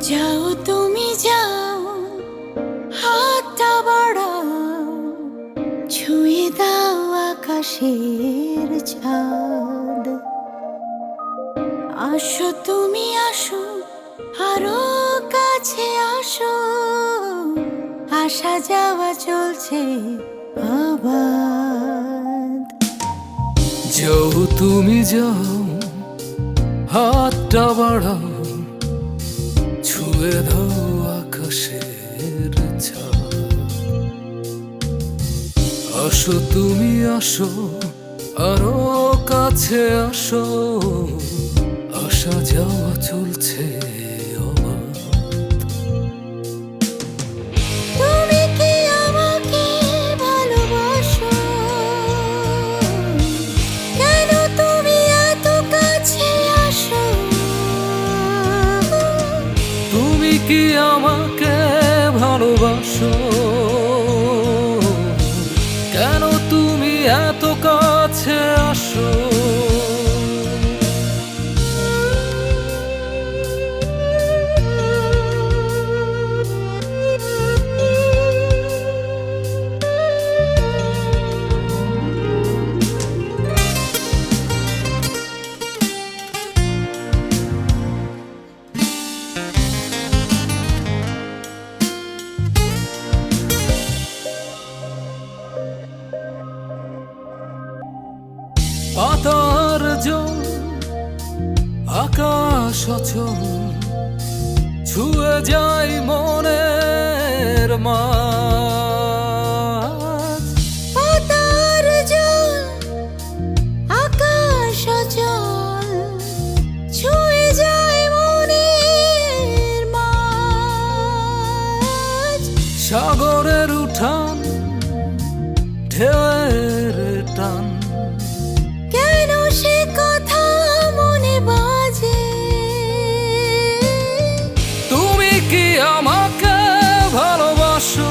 যাও তুমি যাও, হাতটা বাড়াও, ছুঁয়ে দাও আকাশের ছাদ। আসো তুমি আসো, আরো কাছে আসো, আসা যাওয়া চলছে আবাদ। যাও তুমি যাও, হাতটা বাড়াও, ছুঁয়ে দাও আকাশের ছাদ। আসো তুমি আসো, আরো কাছে আসো, আসা যাওয়া চলছে অবাধ। তুমি কি আমাকে ভালোবাসো? কেন তুমি এত কাছে আসো? তুমি কি আমাকে ভালোবাসো? কেন তুমি এত কাছে আসো? পাতার জল, আকাশ অচল, ছুঁয়ে যায় মনের মাঝ। পাতার জল, আকাশ অচল, ছুঁয়ে যায় মনের মাঝ। সাগরের উঠান, ঢেউয়ের টান, কেন সে কথা মনে বাজে? তুমি কি আমাকে ভালোবাসো?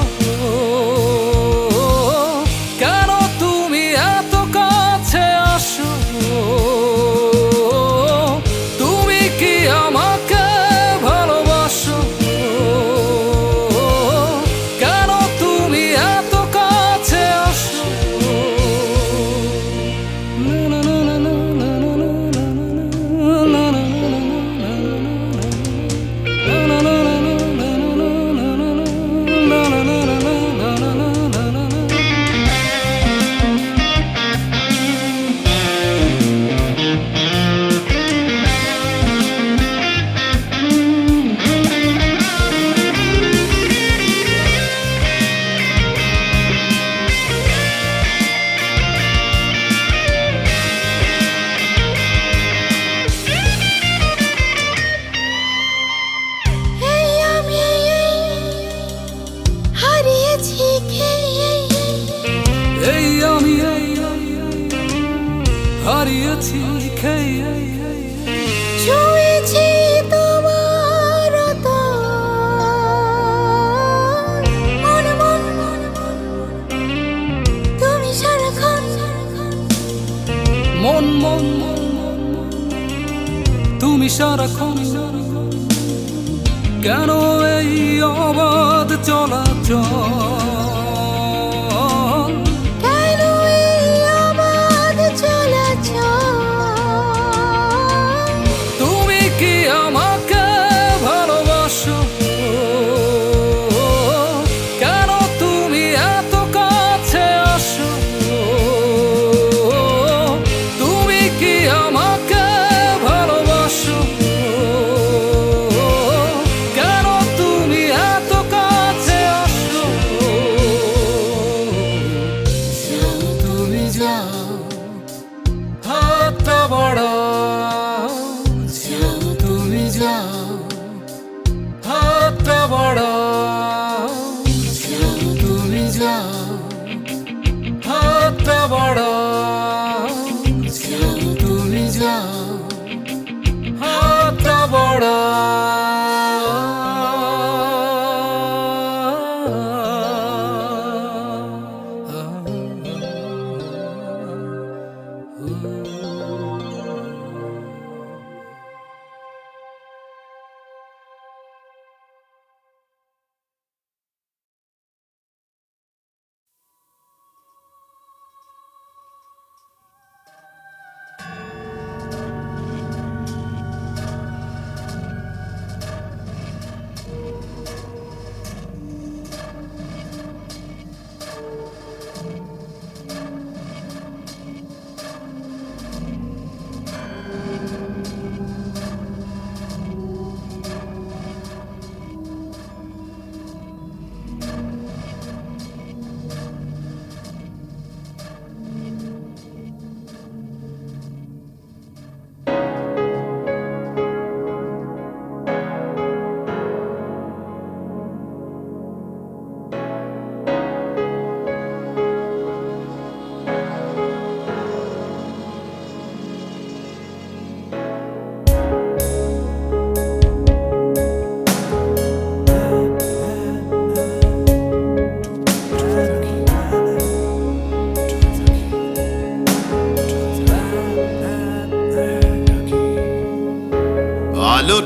কেন তুমি এত কাছে আসো? তুমি কি আমাকে ভালোবাসো? কেন তুমি এত কাছে আসো? এই আমি হারিয়েছি এই আমি হারিয়েছি খেয়ে। ছুঁয়েছি তোমার মন মন তুমি সারাক্ষণ মন মন তুমি সারাক্ষণ। কেন এই অবাধ চলাচল? কেন এই অবাধ চলাচল? তুমি কি আমাকে ভালোবাসো? কেন তুমি এত কাছে আসো? তুমি কি আমাকে ভালোবাসো? কেন তুমি এত কাছে আসো?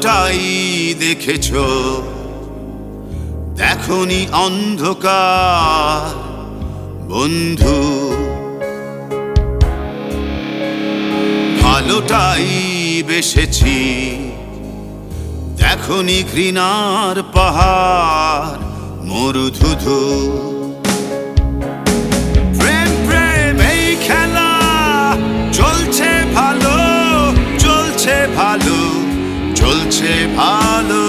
ভালোটাই দেখেছো, দেখনি অন্ধকার বন্ধু। ভালোটাই বেসেছি, দেখনি ঘৃণার পাহাড় মরুধুধু। প্রেম প্রেম এই খেলা চলছে ভালো, চলছে ভালো, চলছে ভালো।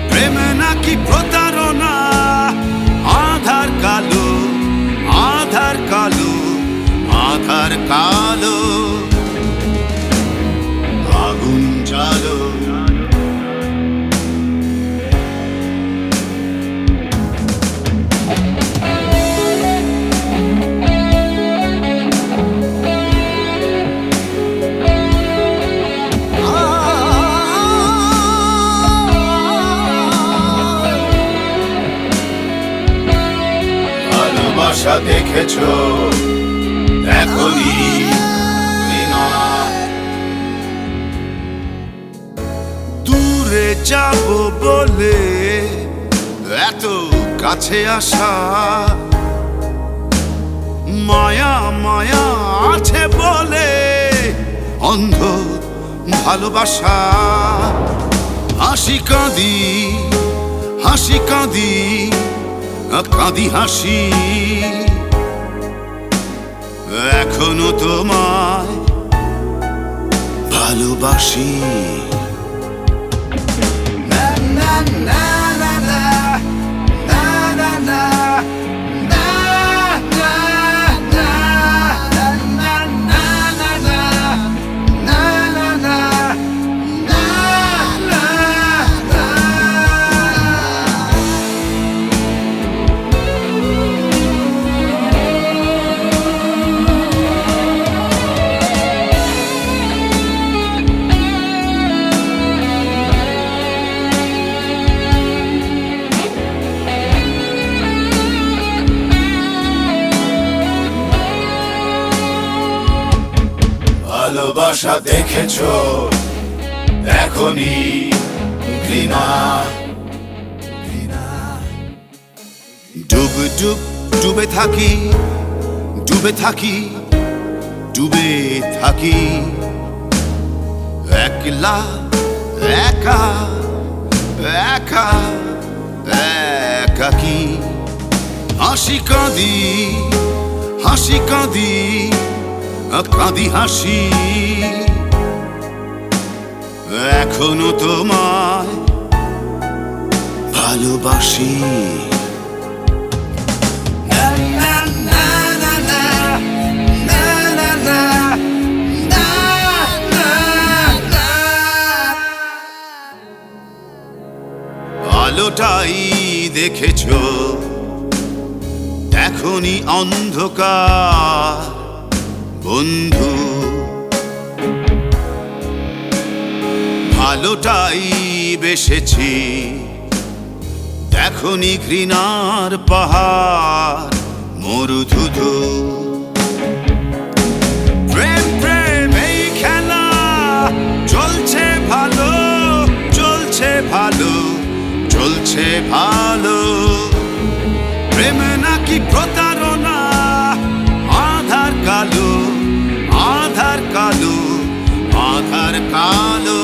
প্রেম নাকি প্রতারণা, আধার কালো, আধার কালো, আধার কালো। আগুন জ্বালো, ভালোবাসা দেখেছো, দেখনি ঘৃণা। দূরে যাব বলে এত কাছে আসা, মায়া মায়া আছে বলে অন্ধ ভালোবাসা। হাসি কাঁদি, হাসি কাঁদি, কাঁদি হাসি, এখনো তোমায় ভালোবাসি। না না না না না না না না না না না না না না না না। ভালোবাসা দেখেছো, দেখনি ঘৃণা। ডুব ডুব ডুবে থাকি, ডুবে থাকি, ডুবে থাকি, একলা একা একা একাকি। হাসি কাঁদি, হাসি কাঁদি, কাঁদি হাসি, এখনো তোমায় ভালোবাসি। না না না না না না না না না না না। আলোটাই দেখেছো, দেখনি অন্ধকার বন্ধু। ভালোটাই বেসেছি, দেখনি ঘৃণার পাহাড় মরুধুধু। প্রেম প্রেম এই খেলা চলছে ভালো, চলছে ভালো, চলছে ভালো। প্রেম নাকি প্রতারণা, আধার কালো, আধার কালো, আধার কালো।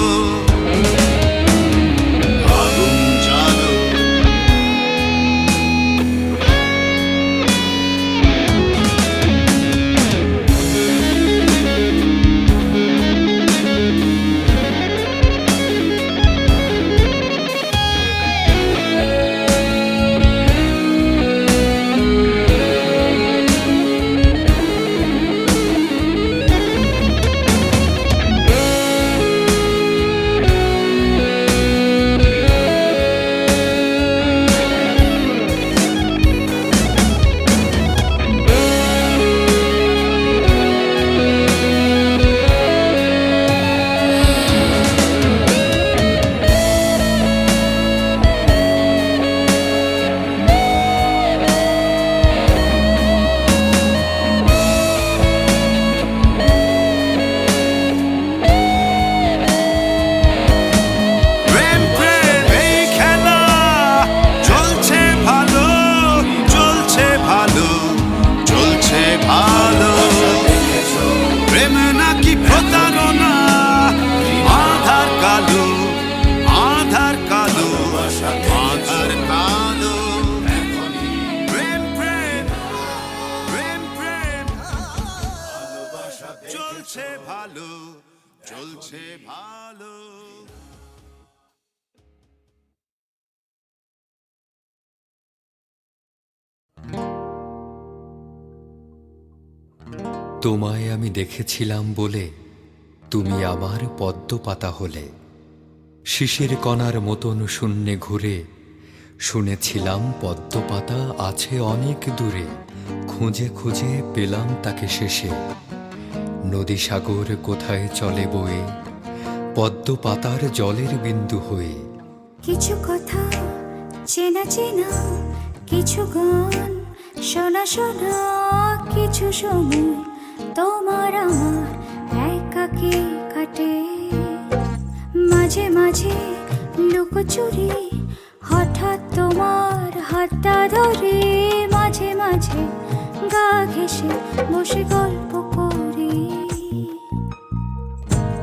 আগুন জ্বালো, ভালো। তোমায় আমি দেখেছিলাম বলে তুমি আমার পদ্ম পাতা হলে, শিশির কণার মতন শূন্যে ঘুরে শুনেছিলাম পদ্ম পাতা আছে অনেক দূরে, খুঁজে খুঁজে পেলাম তাকে শেষে। নদী সাগর কোথায় চলে বয়ে পদ্ম পাতার জলের বিন্দু হয়ে। কিছু কথা চেনা চেনা, কিছু গান শোনা শোনা, কিছু সময় তোমার আমার একাকী কাটে। মাঝে মাঝে লুকোচুরি হঠাৎ তোমার হাতটা ধরে, মাঝে মাঝে গা ঘেঁষে বসে গল্প করি।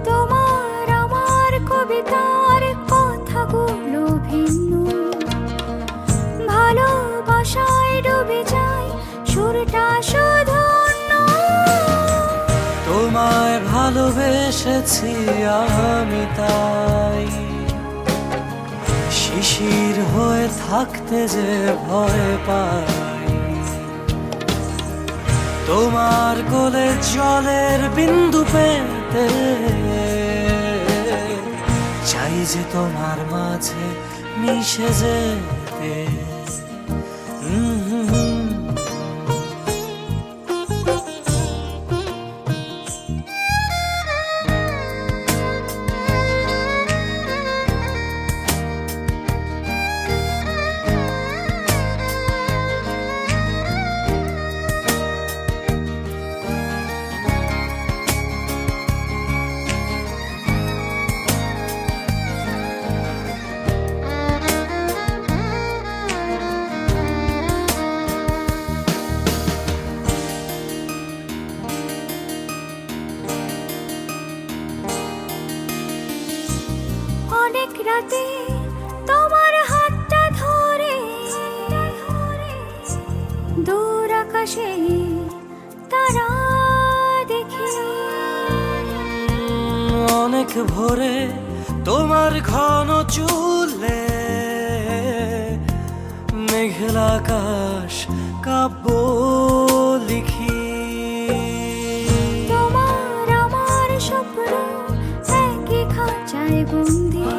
তোমার আমার কবিতার কথাগুলো ভিন্ন, ভালোবাসায় ডুবে যায় সুরটা শুধু অন্য। তোমায় ভালোবেসেছি আমি তাই, শিশির হয়ে থাকতে যে ভয় পাই। তোমার কোলে জলের বিন্দু পেতে চাই যে তোমার মাঝে মিশে যেতে। অনেক রাতে তোমার হাতটা ধরে দূর আকাশে তারা দেখি। অনেক ভোরে তোমার ঘন চুলে মেঘলা আকাশ কাব্য লিখি। তোমার আমার স্বপ্ন একই খাঁচায় বন্দি,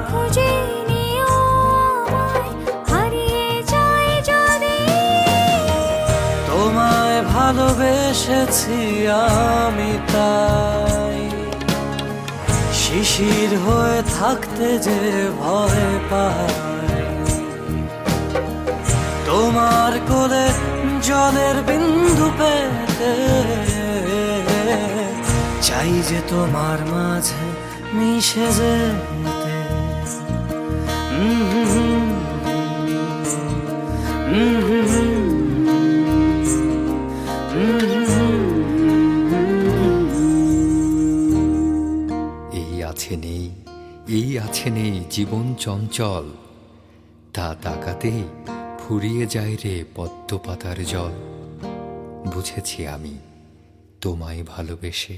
খুঁজে নিও আমায় হারিয়ে যায় যদি। তোমায় ভালোবেসেছি আমি তাই, শিশির হয়ে থাকতে যে ভয় পাই। তোমার কোলে জলের বিন্দু পেতে চাই যে তোমার মাঝে মিশে যেতে। এই আছে নেই, এই আছে নেই জীবন চঞ্চল, তা তাকাতেই ফুরিয়ে যায় রে পদ্ম পাতার জল। বুঝেছি আমি তোমায় ভালোবেসে।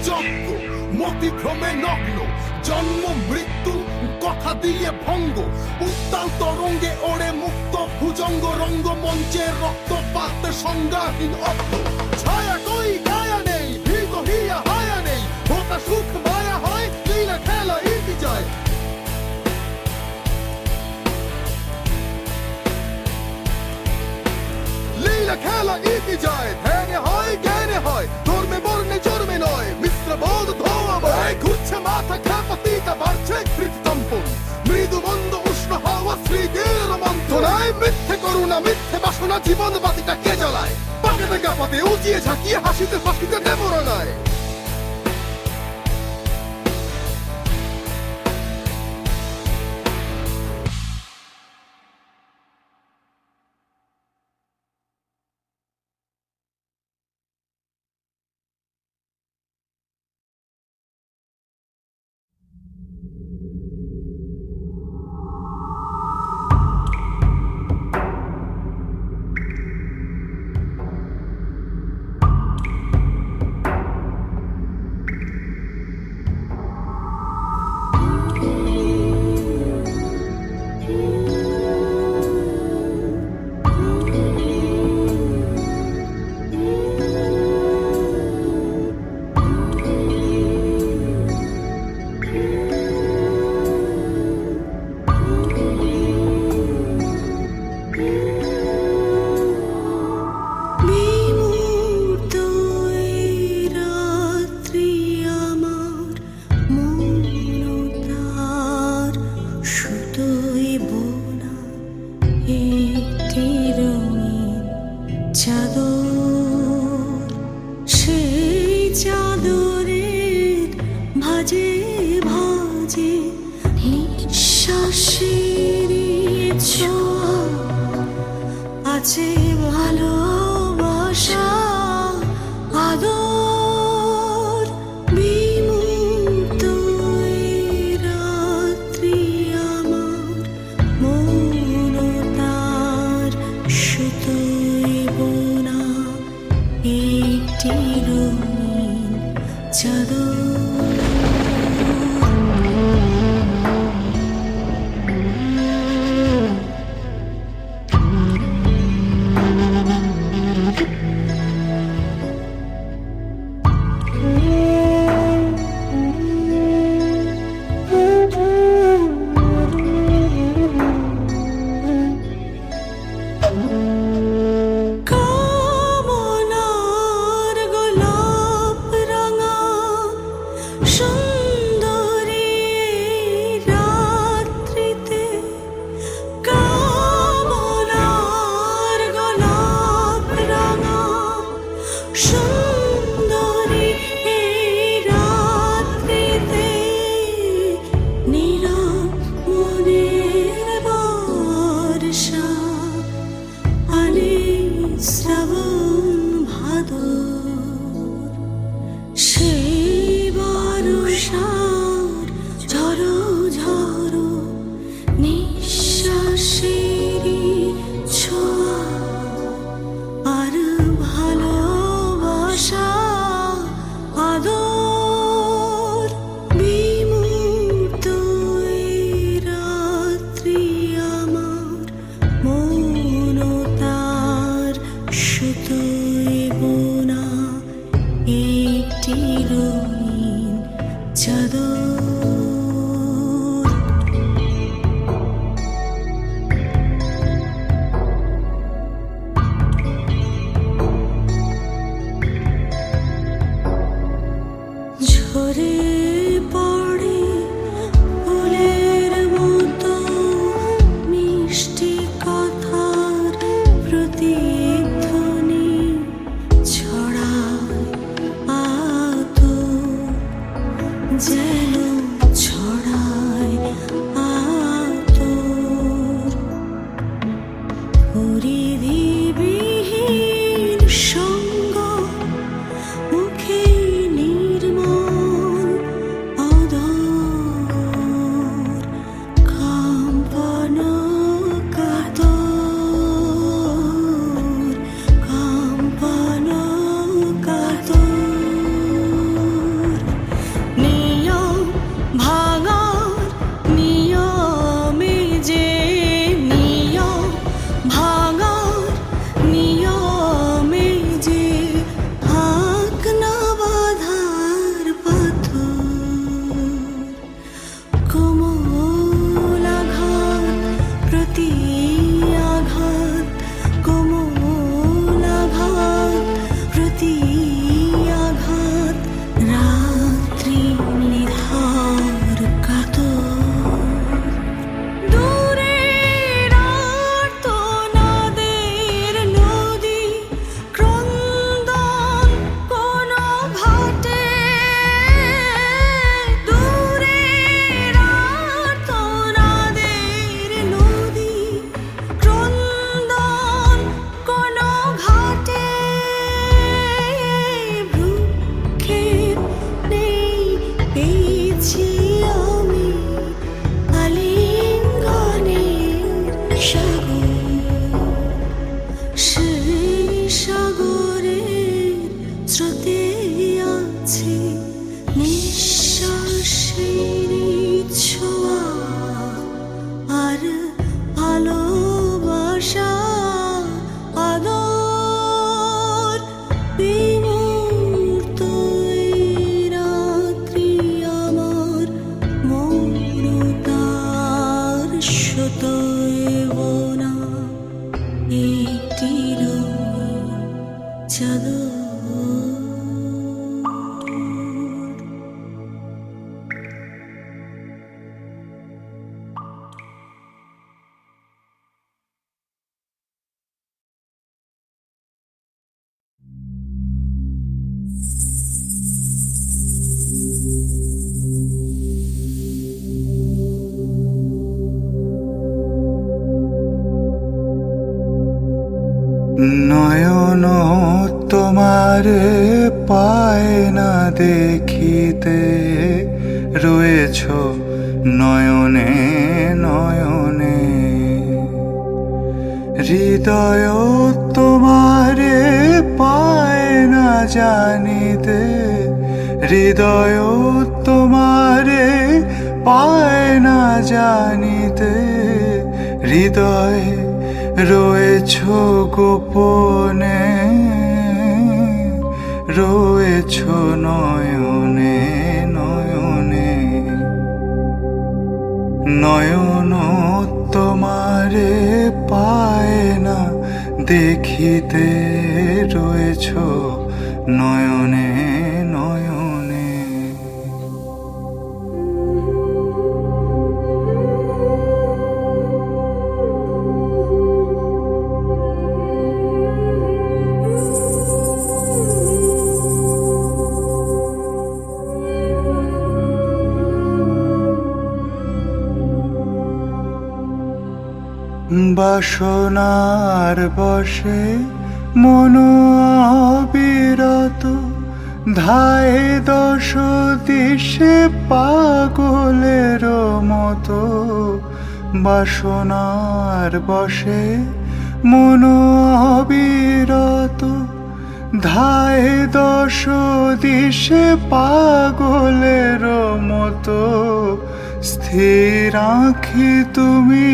যজ্ঞ মতিভ্রমে নগ্ন জন্ম মৃত্যু কথা দিয়ে ভঙ্গ উত্তাল তরঙ্গে ওড়ে মুক্ত ভুজঙ্গ রঙ্গ মঞ্চের রক্তপাত সংজ্ঞাহীন অব্দ ছায়া কই গায়া নেই ভিগ হিয়া হায়া নেই ভোটা সুখ মায়া হয় লীলা খেলা ইতি যায় লীলা খেলা ইতি যায় ধ্যানে হয় জ্ঞানে হয় ধর্মে বর্ণে জন্মে নয় মিশ্র বোধ ধোয়া বয় ঘুরছে মাথা খ্যাপাতিকা বাড়ছে কৃতকম্পন মৃদু মন্দ উষ্ণ হাওয়া স্মৃতির মন্থনায় মিথ্যে করুণা মিথ্যে বাসনা জীবন বাতিটা কে জ্বালায় পাকেতে কাপাতে উঁচিয়ে ঝাঁকিয়ে হাসিতে ফাঁসিতে দেবরণায় আছে ভালোবাসা আদর বিমুক্ত রাত্রি আমার মন তার সুতোয় বোনা একটি রঙিন চাদর সঙ্গ মুখে নির্মল চাদর। নয়ন তোমারে পায় না দেখিতে, রয়েছ নয়নে নয়নে। হৃদয় তোমারে পায় না জানিতে, হৃদয় তোমারে পায় না জানিতে। হৃদয় রয়েছ গোপনে, রয়েছ নয়নে নয়নে। নয়ন তোমারে পায় না দেখিতে, রয়েছ নয়নে নয়নে। বাসনার বশে মন অবিরত, ধায় দশ দিশে পাগলের মতো। বাসনার বশে মন অবিরত, ধায় দশ দিশে পাগলের মতো। স্থির আঁখি তুমি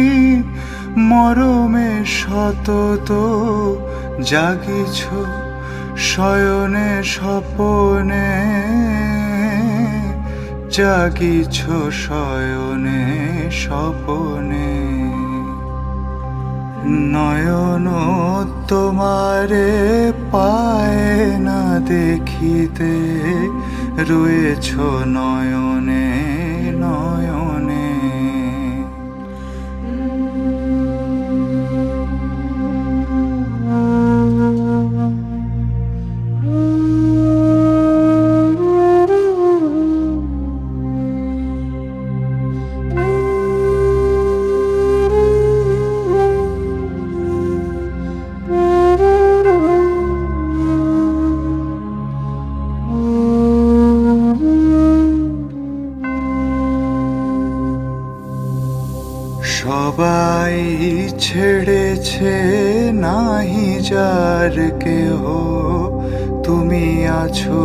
মরমে সতত, জাগিছ শয়নে স্বপনে, জাগিছ শয়নে স্বপনে। নয়ন তোমারে পায় না দেখিতে, রয়েছ নয়নে নয়নে। সবাই ছেড়েছে নাহি যার কেহ, তুমি আছো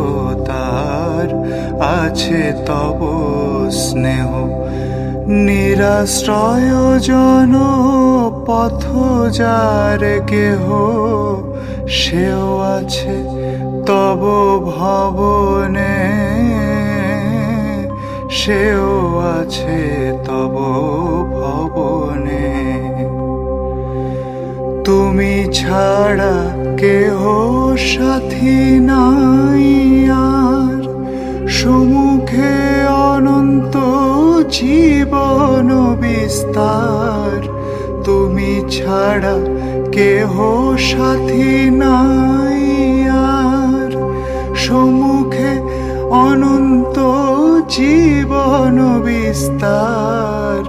তার আছে তব স্নেহ। নিরাশ্রয় জন পথ যার কেহ, সেও আছে তব ভবনে, সেও আছে তব ভবনে। তুমি ছাড়া কেহ সাথী নাই আর, সম্মুখে অনন্ত জীবন বিস্তার। তুমি ছাড়া কেহ সাথী নাই আর, সম্মুখে অনন্ত জীবন বিস্তার।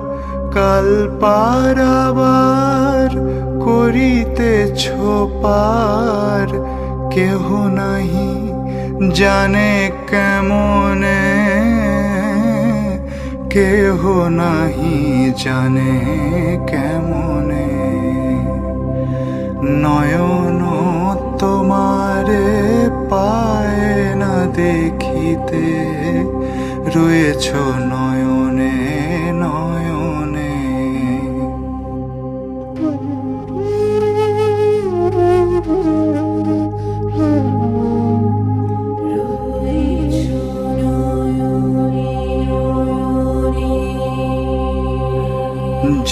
কাল পারাবার করিতেছ পার, কেহ নাহি জানে কেমনে, কেহ নাহি জানে কেমনে। নয়ন তোমারে পায় না দেখিতে, রয়েছ নয়নে নয়নে।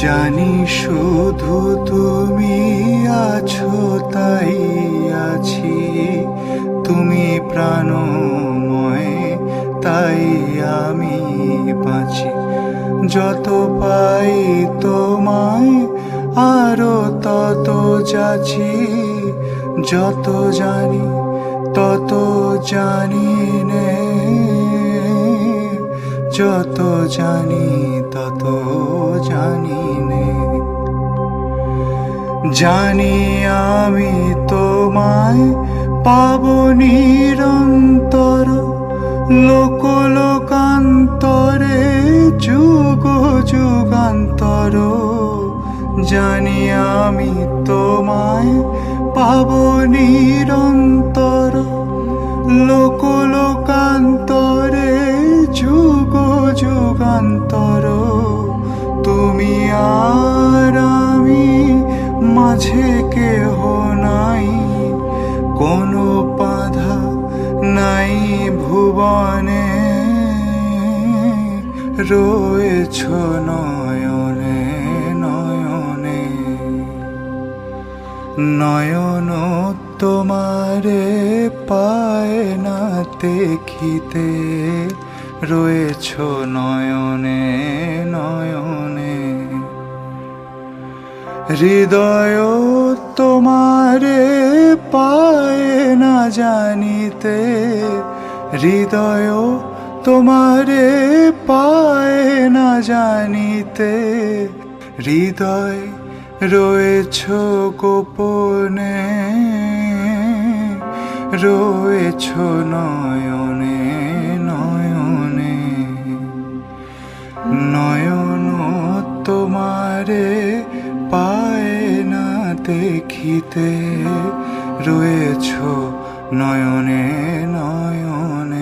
জানি শুধু তুমি আছো তাই আছি, তুমি প্রাণময় তাই আমি বাঁচি। যত পাই তোমায় আরো তত যাচ্ছি, যত জানি তত জানি নে, যত জানি তত জানি নে। জানি আমি তোমায় পাবো নিরন্তর, লোক লোকান্তরে যুগ যুগান্তর। জানি আমি তোমায় পাবো নিরন্তর, লোক লোকান্তরে যুগ যুগান্তর। তুমি আর আমি মাঝে কেহ নাই, কোনো বাধা নাই ভুবনে, রয়েছ নয়নে নয়নে। নয়ন তোমারে পায় না দেখিতে, রয়েছ নয়নে নয়নে। হৃদয় তোমারে পায় না জানিতে, হৃদয় তোমারে পায় না জানিতে। হৃদয় রয়েছ গোপনে, রয়েছ নয়নে নয়নে। নয়ন তোমারে পায় না দেখিতে, রয়েছ নয়নে নয়নে।